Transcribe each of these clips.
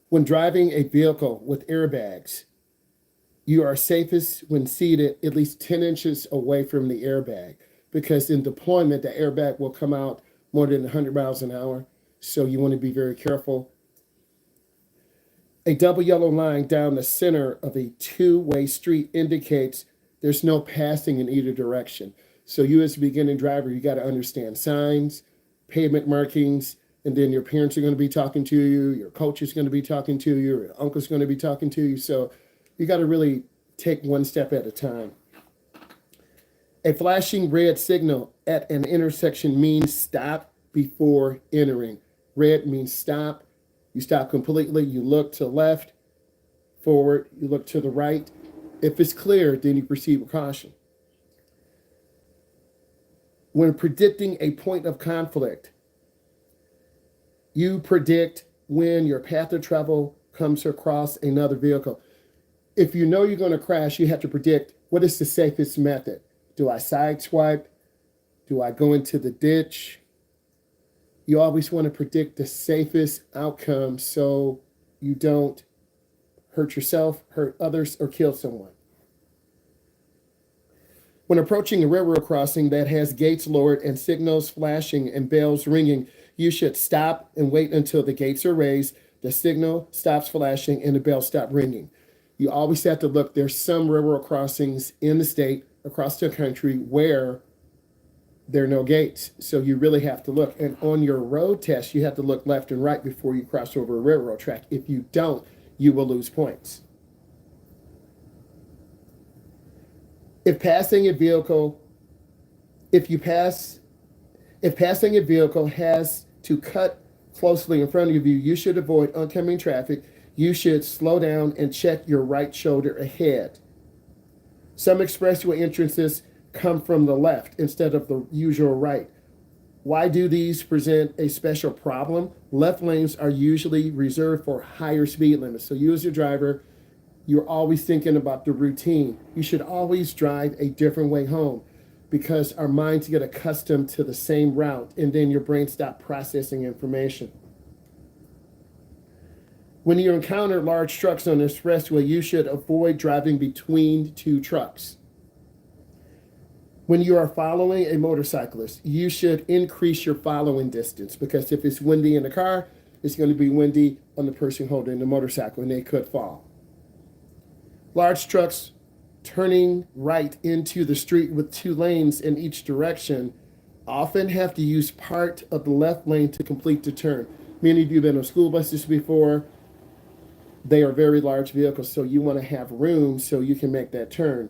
When driving a vehicle with airbags, you are safest when seated at least 10 inches away from the airbag because in deployment, the airbag will come out more than 100 miles an hour. So you want to be very careful. A double yellow line down the center of a two-way street indicates there's no passing in either direction. So you as a beginning driver, you got to understand signs, pavement markings, and then your parents are going to be talking to you, your coach is going to be talking to you, your uncle's going to be talking to you. So you got to really take one step at a time. A flashing red signal at an intersection means stop before entering. Red means stop. You stop completely. You look to the left, forward. You look to the right. If it's clear, then you proceed with caution. When predicting a point of conflict, you predict when your path of travel comes across another vehicle. If you know you're going to crash, you have to predict what is the safest method. Do I sideswipe? Do I go into the ditch? You always want to predict the safest outcome so you don't hurt yourself, hurt others, or kill someone. When approaching a railroad crossing that has gates lowered and signals flashing and bells ringing, you should stop and wait until the gates are raised, the signal stops flashing, and the bells stop ringing. You always have to look. There's some railroad crossings in the state, across the country, where there are no gates. So you really have to look. And on your road test, you have to look left and right before you cross over a railroad track. If you don't, you will lose points. If passing a vehicle has to cut closely in front of you, you should avoid oncoming traffic. You should slow down and check your right shoulder ahead. Some expressway entrances come from the left instead of the usual right. Why do these present a special problem? Left lanes are usually reserved for higher speed limits. So you as a driver, you're always thinking about the routine. You should always drive a different way home because our minds get accustomed to the same route and then your brain stops processing information. When you encounter large trucks on the expressway, you should avoid driving between two trucks. When you are following a motorcyclist, you should increase your following distance because if it's windy in the car, it's going to be windy on the person holding the motorcycle and they could fall. Large trucks turning right into the street with two lanes in each direction often have to use part of the left lane to complete the turn. Many of you have been on school buses before. They are very large vehicles, so you want to have room so you can make that turn.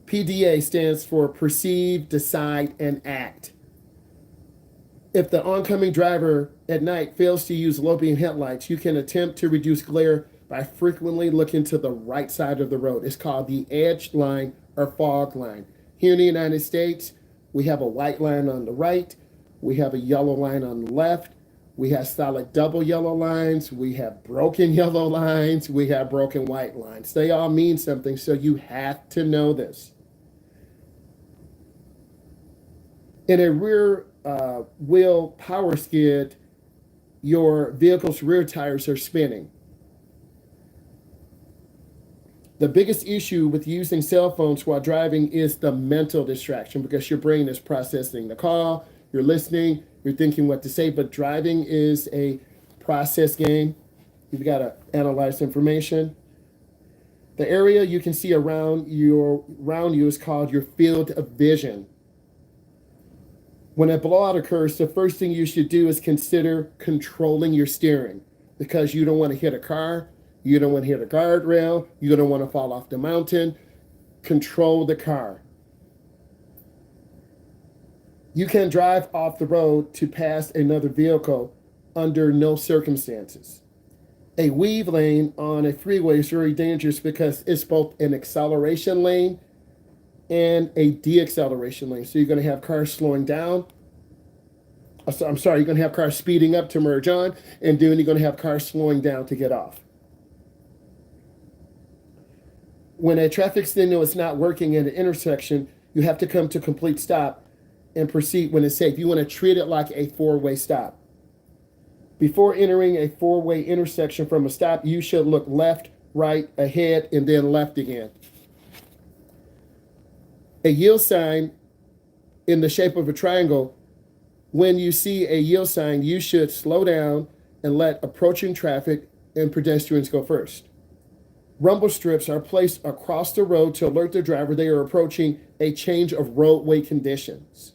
PDA stands for perceive, decide, and act. If the oncoming driver at night fails to use low beam headlights, you can attempt to reduce glare by frequently looking to the right side of the road. It's called the edge line or fog line. Here in the United States, we have a white line on the right, we have a yellow line on the left, we have solid double yellow lines, we have broken yellow lines, we have broken white lines. They all mean something, so you have to know this. In a rear wheel power skid, your vehicle's rear tires are spinning. The biggest issue with using cell phones while driving is the mental distraction because your brain is processing the call, you're listening, you're thinking what to say, but driving is a process game. You've got to analyze information. The area you can see around you is called your field of vision. When a blowout occurs, the first thing you should do is consider controlling your steering because you don't want to hit a car, you don't want to hit a guardrail, you don't want to fall off the mountain. Control the car. You can drive off the road to pass another vehicle under no circumstances. A weave lane on a freeway is very dangerous because it's both an acceleration lane and a deacceleration lane. So you're going to have cars slowing down. You're going to have cars speeding up to merge on, and then you're going to have cars slowing down to get off. When a traffic signal is not working at an intersection, you have to come to a complete stop and proceed when it's safe. You want to treat it like a four-way stop. Before entering a four-way intersection from a stop, you should look left, right, ahead, and then left again. A yield sign in the shape of a triangle. When you see a yield sign, you should slow down and let approaching traffic and pedestrians go first. Rumble strips are placed across the road to alert the driver they are approaching a change of roadway conditions.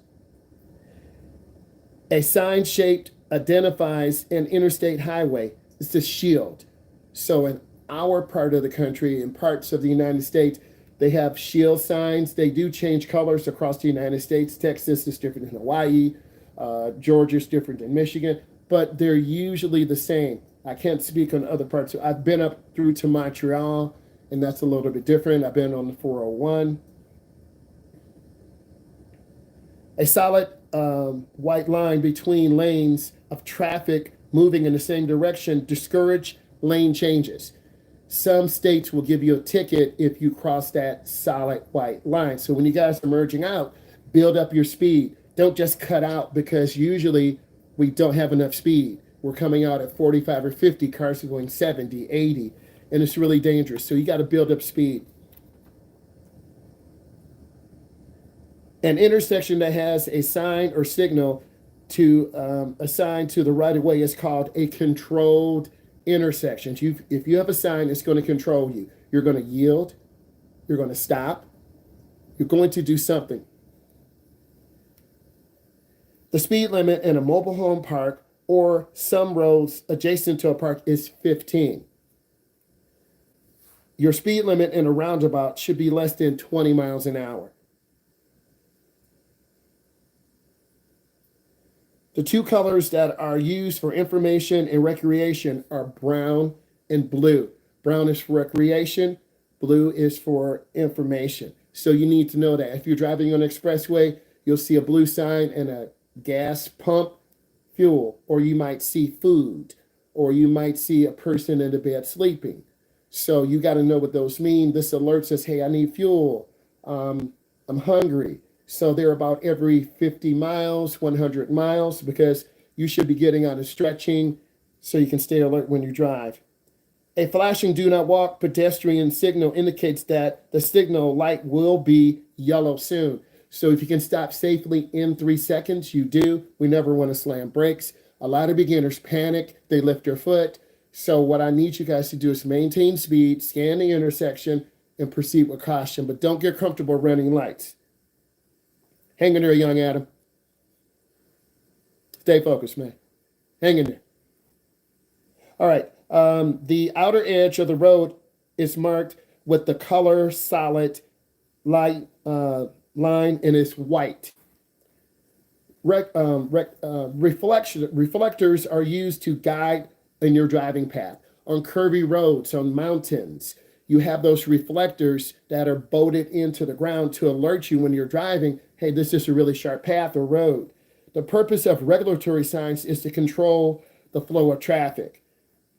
A sign shaped identifies an interstate highway. It's a shield. So in our part of the country, in parts of the United States, they have shield signs. They do change colors across the United States. Texas is different than Hawaii. Georgia is different than Michigan, but they're usually the same. I can't speak on other parts. I've been up through to Montreal, and that's a little bit different. I've been on the 401. A solid white line between lanes of traffic moving in the same direction discourage lane changes. Some states will give you a ticket if you cross that solid white line. So when you guys are merging out, build up your speed. Don't just cut out, because usually we don't have enough speed. We're coming out at 45 or 50, cars are going 70, 80, and it's really dangerous. So you got to build up speed. An intersection that has a sign or signal to assign to the right of way is called a controlled intersection. If you have a sign, it's going to control you. You're going to yield. You're going to stop. You're going to do something. The speed limit in a mobile home park or some roads adjacent to a park is 15. Your speed limit in a roundabout should be less than 20 miles an hour. The two colors that are used for information and recreation are brown and blue. Brown is for recreation, blue is for information. So you need to know that if you're driving on an expressway, you'll see a blue sign and a gas pump, fuel, or you might see food, or you might see a person in the bed sleeping. So you got to know what those mean. This alert says, hey, I need fuel. I'm hungry. So they're about every 50 miles, 100 miles, because you should be getting out and stretching so you can stay alert when you drive. A flashing do not walk pedestrian signal indicates that the signal light will be yellow soon. So if you can stop safely in 3 seconds, you do. We never want to slam brakes. A lot of beginners panic. They lift their foot. So what I need you guys to do is maintain speed, scan the intersection, and proceed with caution. But don't get comfortable running lights. Hang in there, young Adam. Stay focused, man. Hang in there. All right. The outer edge of the road is marked with the color solid light line, and it's white. Reflectors are used to guide in your driving path. On curvy roads, on mountains, you have those reflectors that are bolted into the ground to alert you when you're driving, hey, this is a really sharp path or road. The purpose of regulatory signs is to control the flow of traffic.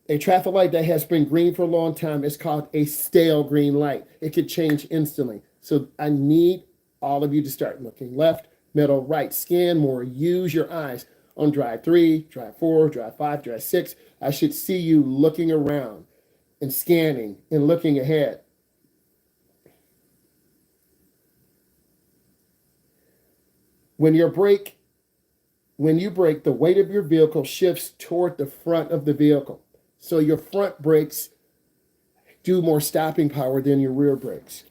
A traffic light that has been green for a long time is called a stale green light. It could change instantly. So I need all of you to start looking left, middle, right. Scan more. Use your eyes on drive 3, drive 4, drive 5, drive 6. I should see you looking around and scanning and looking ahead. When you brake, the weight of your vehicle shifts toward the front of the vehicle. So your front brakes do more stopping power than your rear brakes.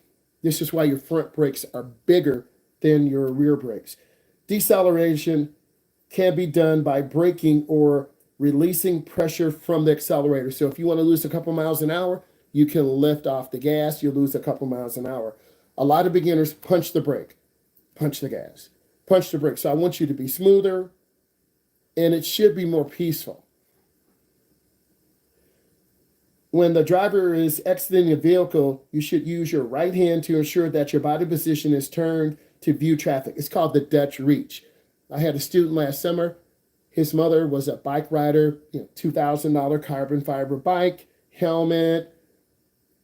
This is why your front brakes are bigger than your rear brakes. Deceleration can be done by braking or releasing pressure from the accelerator. So if you want to lose a couple miles an hour, you can lift off the gas, you lose a couple miles an hour. A lot of beginners punch the brake, punch the gas, punch the brake. So I want you to be smoother, and it should be more peaceful. When the driver is exiting a vehicle, you should use your right hand to ensure that your body position is turned to view traffic. It's called the Dutch reach. I had a student last summer. His mother was a bike rider, $2,000 carbon fiber bike, helmet,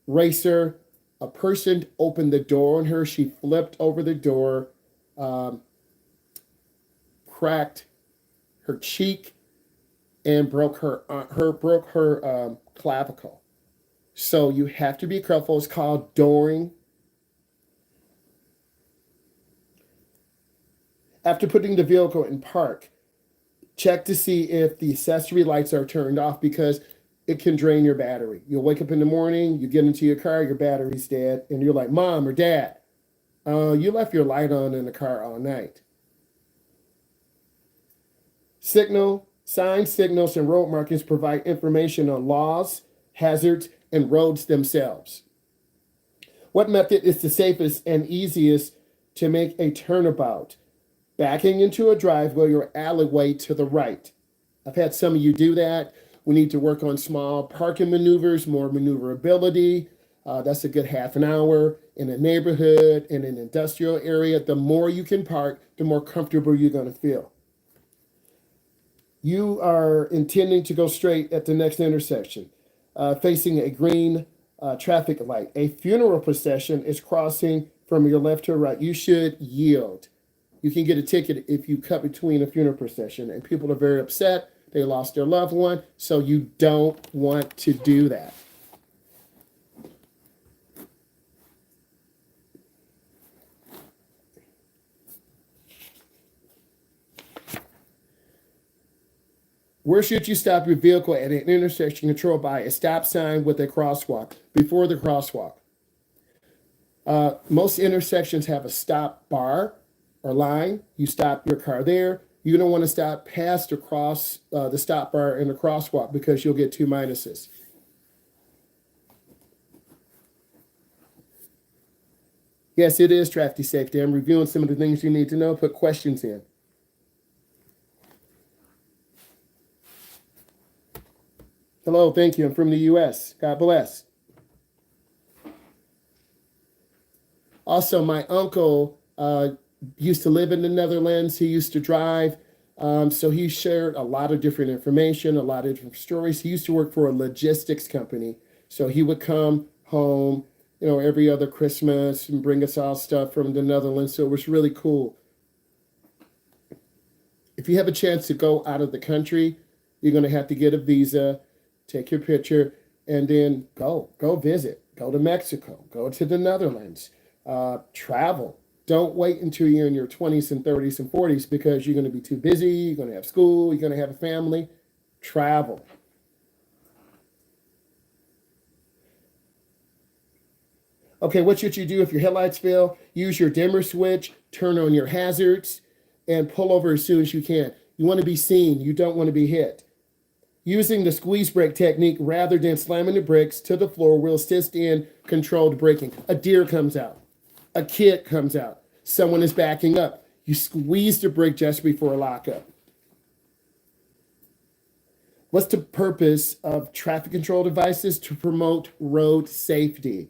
racer. A person opened the door on her. She flipped over the door, cracked her cheek, and broke her clavicle. So you have to be careful. It's called dooring. After putting the vehicle in park, check to see if the accessory lights are turned off because it can drain your battery. You'll wake up in the morning, you get into your car, your battery's dead, and you're like, Mom or Dad, you left your light on in the car all night. Signs, signals, and road markings provide information on laws, hazards, and roads themselves. What method is the safest and easiest to make a turnabout? Backing into a driveway or alleyway to the right. I've had some of you do that. We need to work on small parking maneuvers, more maneuverability. That's a good half an hour in a neighborhood, in an industrial area. The more you can park, the more comfortable you're going to feel. You are intending to go straight at the next intersection, facing a green traffic light. A funeral procession is crossing from your left to right. You should yield. You can get a ticket if you cut between a funeral procession, and people are very upset. They lost their loved one, so you don't want to do that. Where should you stop your vehicle at an intersection controlled by a stop sign with a crosswalk? Before the crosswalk. Most intersections have a stop bar or line. You stop your car there. You don't want to stop past across the stop bar in the crosswalk because you'll get 2 minuses. Yes, it is traffic safety. I'm reviewing some of the things you need to know. Put questions in. Hello, thank you. I'm from the U.S. God bless. Also, my uncle used to live in the Netherlands. He used to drive. So he shared a lot of different information, a lot of different stories. He used to work for a logistics company. So he would come home, every other Christmas and bring us all stuff from the Netherlands. So it was really cool. If you have a chance to go out of the country, you're going to have to get a visa, take your picture, and then go visit. Go to Mexico. Go to the Netherlands. Travel. Don't wait until you're in your 20s and 30s and 40s because you're going to be too busy. You're going to have school. You're going to have a family. Travel. Okay, what should you do if your headlights fail? Use your dimmer switch, turn on your hazards, and pull over as soon as you can. You want to be seen. You don't want to be hit. Using the squeeze brake technique rather than slamming the brakes to the floor will assist in controlled braking. A deer comes out. A kid comes out. Someone is backing up. You squeeze the brake just before lockup. What's the purpose of traffic control devices? To promote road safety.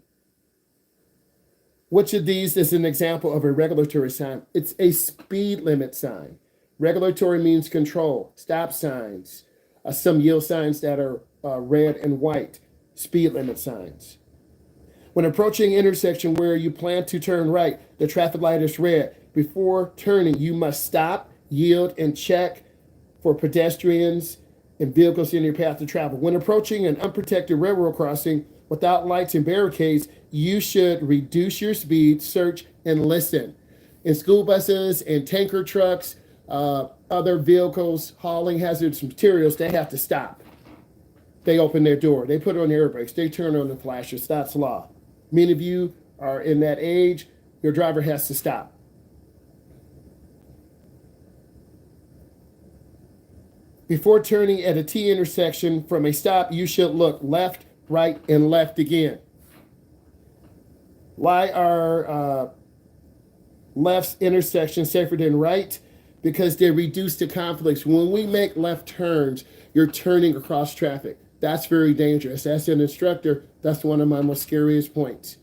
Which of these is an example of a regulatory sign? It's a speed limit sign. Regulatory means control. Stop signs. Some yield signs that are red and white. Speed limit signs. When approaching an intersection where you plan to turn right, the traffic light is red. Before turning, you must stop, yield, and check for pedestrians and vehicles in your path to travel. When approaching an unprotected railroad crossing without lights and barricades, you should reduce your speed, search, and listen. In school buses and tanker trucks, other vehicles hauling hazardous materials, they have to stop. They open their door. They put on the air brakes. They turn on the flashers. That's law. Many of you are in that age. Your driver has to stop. Before turning at a T intersection from a stop, you should look left, right, and left again. Why are left intersections safer than right? Because they reduce the conflicts. When we make left turns, you're turning across traffic. That's very dangerous. As an instructor, that's one of my most scariest points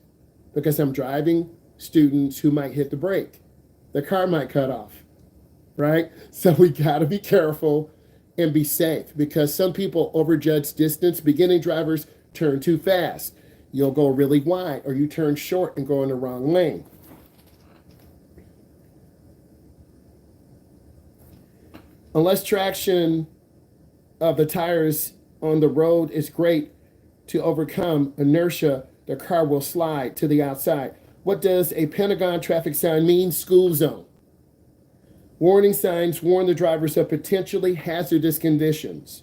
because I'm driving students who might hit the brake. The car might cut off, right? So we got to be careful and be safe because some people overjudge distance. Beginning drivers turn too fast. You'll go really wide or you turn short and go in the wrong lane. Unless traction of the tires on the road is great to overcome inertia. The car will slide to the outside. What does a Pentagon traffic sign mean? School zone. Warning signs warn the drivers of potentially hazardous conditions.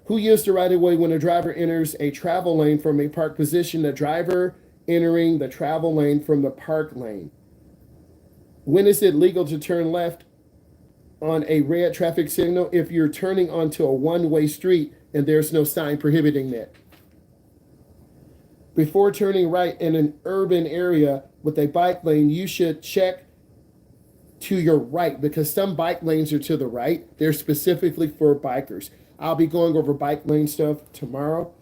Who used the right of way when a driver enters a travel lane from a parked position? The driver entering the travel lane from the park lane. When is it legal to turn left on a red traffic signal? If you're turning onto a one-way street and there's no sign prohibiting that. Before turning right in an urban area with a bike lane, you should check to your right because some bike lanes are to the right. They're specifically for bikers. I'll be going over bike lane stuff tomorrow.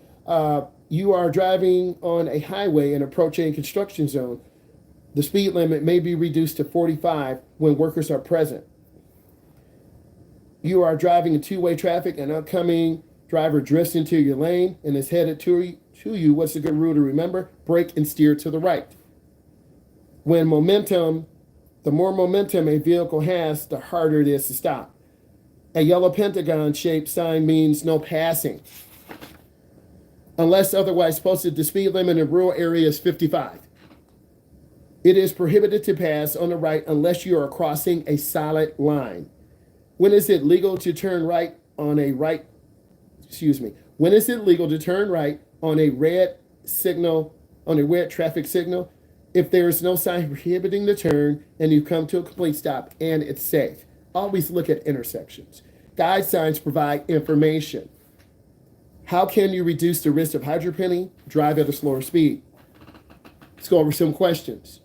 You are driving on a highway and approaching a construction zone. The speed limit may be reduced to 45 when workers are present. You are driving in two-way traffic. An oncoming driver drifts into your lane and is headed to you. What's a good rule to remember? Brake and steer to the right. The more momentum a vehicle has, the harder it is to stop. A yellow pentagon-shaped sign means no passing. Unless otherwise posted, the speed limit in rural areas is 55. It is prohibited to pass on the right unless you are crossing a solid line. When is it legal to turn right on a right? When is it legal to turn right on a red traffic signal? If there is no sign prohibiting the turn and you come to a complete stop and it's safe. Always look at intersections. Guide signs provide information. How can you reduce the risk of hydroplanning? Drive at a slower speed. Let's go over some questions.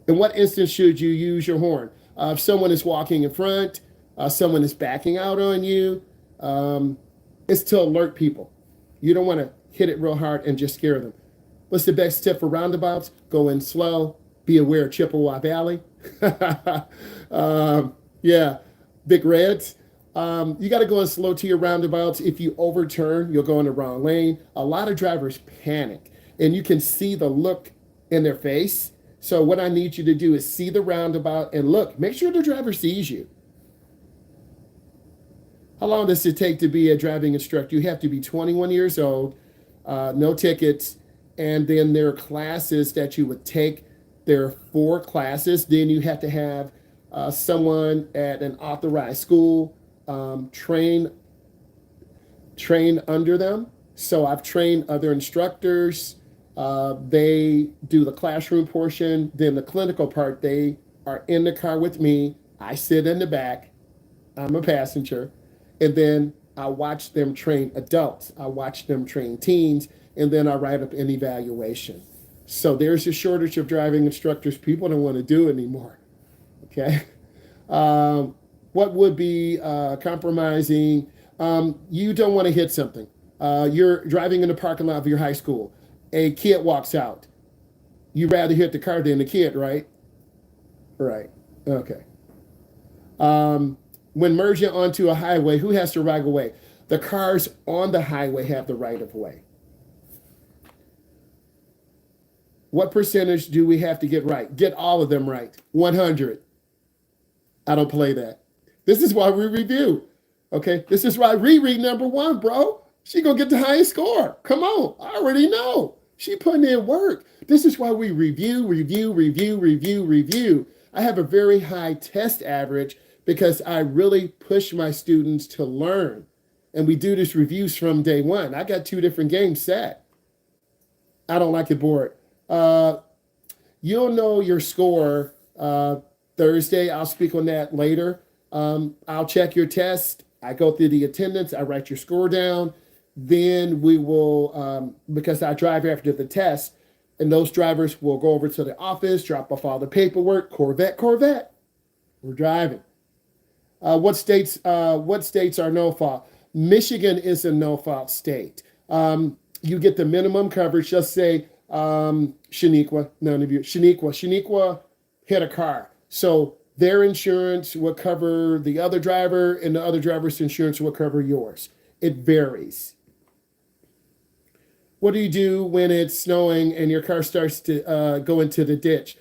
In what instance should you use your horn? If someone is walking in front, someone is backing out on you, it's to alert people. You don't want to hit it real hard and just scare them. What's the best tip for roundabouts? Go in slow. Be aware of Chippewa Valley. Yeah, big reds. You got to go in slow to your roundabouts. If you overturn, you'll go in the wrong lane. A lot of drivers panic, and you can see the look in their face. So what I need you to do is see the roundabout and look. Make sure the driver sees you. How long does it take to be a driving instructor? You have to be 21 years old, no tickets, and then there are classes that you would take. There are 4 classes. Then you have to have someone at an authorized school train under them. So I've trained other instructors. They do the classroom portion. Then the clinical part, they are in the car with me. I sit in the back. I'm a passenger. And then I watch them train adults. I watch them train teens. And then I write up an evaluation. So there's a shortage of driving instructors. People don't want to do it anymore. Okay. What would be compromising? You don't want to hit something. You're driving in the parking lot of your high school. A kid walks out. You'd rather hit the car than the kid, right? Right. Okay. When merging onto a highway, who has the right of way? The cars on the highway have the right of way. What percentage do we have to get right? Get all of them right. 100. I don't play that. This is why we review. Okay? This is why Riri number 1, bro. She gonna get the highest score. Come on. I already know. She putting in work. This is why we review. I have a very high test average because I really push my students to learn. And we do this reviews from day one. I got 2 different games set. I don't like it bored. You'll know your score Thursday. I'll speak on that later. I'll check your test. I go through the attendance. I write your score down. Then we will, because I drive after the test, and those drivers will go over to the office, drop off all the paperwork. Corvette. We're driving. What states are no fault? Michigan is a no fault state. You get the minimum coverage. Just say Shaniqua, none of you. Shaniqua hit a car. So their insurance will cover the other driver, and the other driver's insurance will cover yours. It varies. What do you do when it's snowing and your car starts to go into the ditch?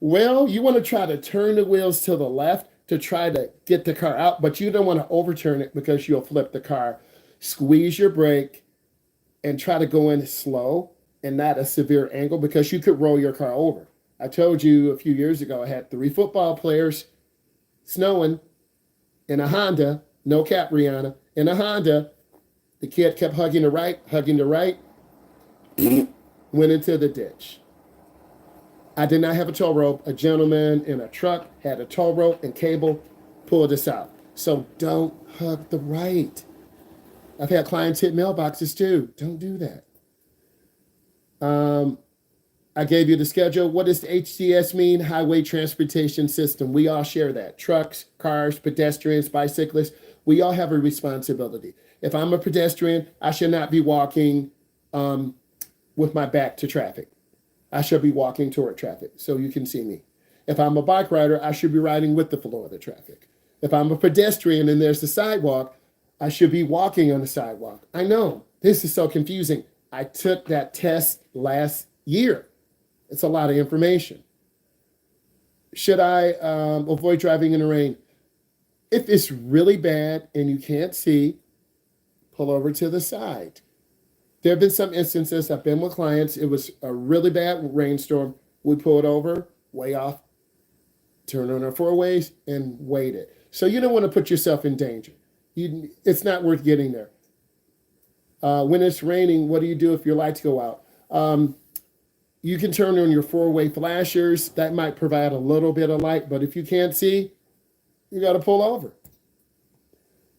Well, you want to try to turn the wheels to the left to try to get the car out, but you don't want to overturn it because you'll flip the car. Squeeze your brake and try to go in slow and not a severe angle because you could roll your car over. I told you a few years ago, I had 3 football players snowing in a Honda, no cap, Rihanna, in a Honda. The kid kept hugging the right, went into the ditch. I did not have a tow rope. A gentleman in a truck had a tow rope and cable, pulled us out. So don't hug the right. I've had clients hit mailboxes too. Don't do that. I gave you the schedule. What does the HTS mean? Highway Transportation System. We all share that. Trucks, cars, pedestrians, bicyclists. We all have a responsibility. If I'm a pedestrian, I should not be walking with my back to traffic. I should be walking toward traffic so you can see me. If I'm a bike rider, I should be riding with the flow of the traffic. If I'm a pedestrian and there's the sidewalk, I should be walking on the sidewalk. I know, this is so confusing. I took that test last year. It's a lot of information. Should I avoid driving in the rain? If it's really bad and you can't see, pull over to the side. There have been some instances, I've been with clients, it was a really bad rainstorm. We pulled over, way off, turned on our 4-ways and waited. So you don't want to put yourself in danger. It's not worth getting there. When it's raining, what do you do if your lights go out? You can turn on your 4-way flashers. That might provide a little bit of light, but if you can't see, you got to pull over.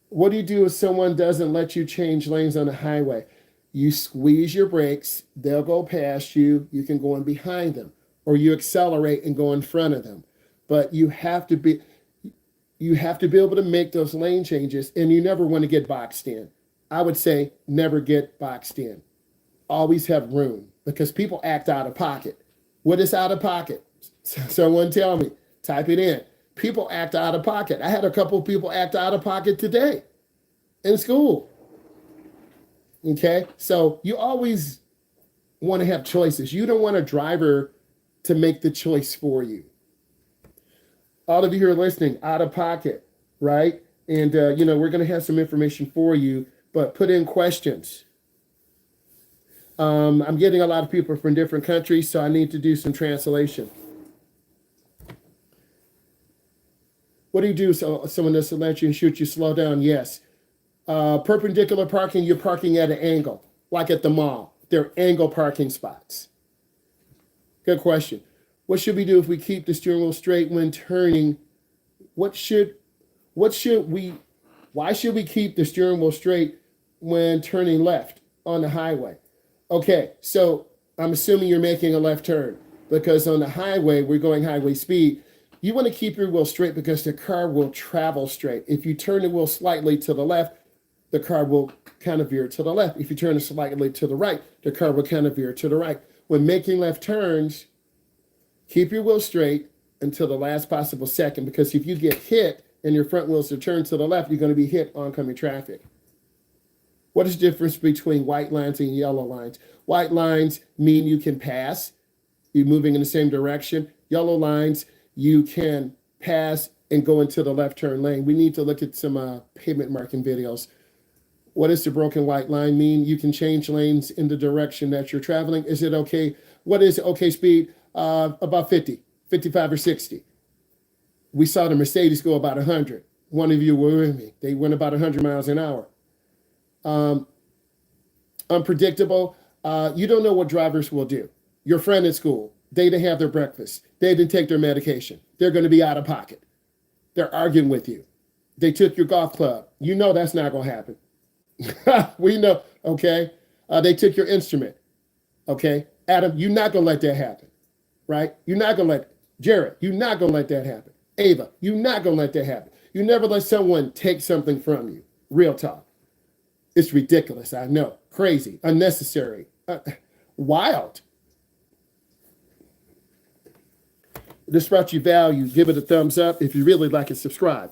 What do you do if someone doesn't let you change lanes on the highway? You squeeze your brakes, they'll go past you, you can go in behind them, or you accelerate and go in front of them. But you have to be able to make those lane changes, and you never want to get boxed in. I would say never get boxed in. Always have room, because people act out of pocket. What is out of pocket? Someone tell me, type it in. People act out of pocket. I had a couple of people act out of pocket today in school. Okay, so you always want to have choices. You don't want a driver to make the choice for you. All of you who are listening, out of pocket, right? And, we're going to have some information for you, but put in questions. I'm getting a lot of people from different countries, so I need to do some translation. What do you do so someone doesn't let you and shoot you, slow down? Yes. Perpendicular parking, you're parking at an angle, like at the mall. They're angle parking spots. Good question. What should we do if we keep the steering wheel straight when turning? Why should we keep the steering wheel straight when turning left on the highway? Okay, so I'm assuming you're making a left turn, because on the highway, we're going highway speed. You want to keep your wheel straight because the car will travel straight. If you turn the wheel slightly to the left, the car will kind of veer to the left. If you turn it slightly to the right, the car will kind of veer to the right. When making left turns, keep your wheel straight until the last possible second, because if you get hit and your front wheels are turned to the left, you're going to be hit oncoming traffic. What is the difference between white lines and yellow lines? White lines mean you can pass. You're moving in the same direction. Yellow lines, you can pass and go into the left turn lane. We need to look at some pavement marking videos. What does the broken white line mean? You can change lanes in the direction that you're traveling. Is it okay? What is okay speed? About 50, 55 or 60. We saw the Mercedes go about 100. One of you were with me. They went about 100 miles an hour. Unpredictable. You don't know what drivers will do. Your friend at school, they didn't have their breakfast. They didn't take their medication. They're going to be out of pocket. They're arguing with you. They took your golf club. You know that's not going to happen. We know, okay? They took your instrument, okay? Adam, you're not going to let that happen, right? You're not going to let, Jared, you're not going to let that happen. Ava, you're not going to let that happen. You never let someone take something from you. Real talk. It's ridiculous, I know. Crazy, unnecessary, wild. This brought you value. Give it a thumbs up. If you really like it, subscribe.